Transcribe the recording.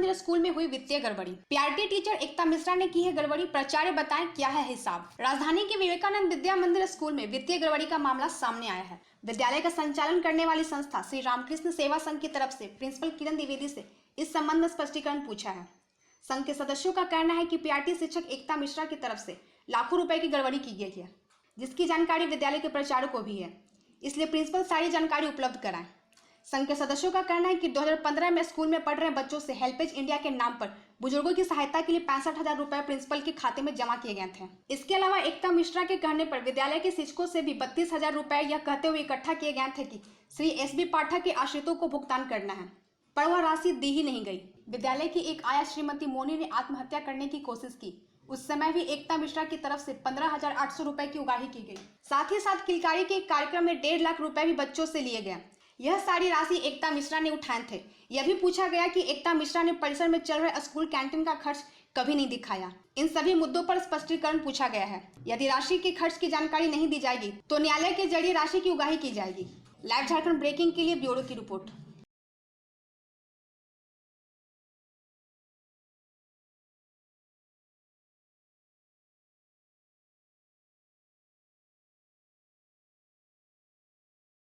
मंदिर स्कूल में हुई वित्तीय गड़बड़ी। पीआरटी टीचर एकता मिश्रा ने की है गड़बड़ी, प्राचार्य बताएं क्या है हिसाब। राजधानी के विवेकानंद विद्या मंदिर स्कूल में वित्तीय गड़बड़ी का मामला सामने आया है। विद्यालय का संचालन करने वाली संस्था श्री रामकृष्ण सेवा संघ की तरफ से प्रिंसिपल किरण द्विवेदी से इस संबंध में स्पष्टीकरण पूछा है। संघ के सदस्यों का कहना है कि पीआरटी शिक्षक एकता मिश्रा की तरफ से लाखों रुपए की गड़बड़ी की गई है, जिसकी जानकारी विद्यालय के प्राचार्य को भी है, इसलिए प्रिंसिपल सारी जानकारी उपलब्ध कराएं। संघ के सदस्यों का कहना है कि 2015 में स्कूल में पढ़ रहे बच्चों से हेल्पेज इंडिया के नाम पर बुजुर्गों की सहायता के लिए 65,000 रुपए प्रिंसिपल के खाते में जमा किए गए थे। इसके अलावा एकता मिश्रा के कहने पर विद्यालय के शिक्षकों से भी 32,000 रुपए यह कहते हुए इकट्ठा किए गए थे कि श्री एसबी पाठक के आश्रितों को भुगतान करना है, पर वह राशि दी ही नहीं गई। विद्यालय की एक आया श्रीमती मोनी ने आत्महत्या करने की कोशिश की, उस समय भी एकता मिश्रा की तरफ से 15,800 रुपए की उगाही की गई। साथ ही साथ किलकारी के कार्यक्रम में 1.5 लाख रुपए भी बच्चों से लिए गए। यह सारी राशि एकता मिश्रा ने उठाए थे। यह भी पूछा गया कि एकता मिश्रा ने परिसर में चल रहे स्कूल कैंटीन का खर्च कभी नहीं दिखाया। इन सभी मुद्दों पर स्पष्टीकरण पूछा गया है। यदि राशि के खर्च की जानकारी नहीं दी जाएगी तो न्यायालय के जरिए राशि की उगाही की जाएगी। लाइव झारखंड ब्रेकिंग के लिए ब्यूरो की रिपोर्ट।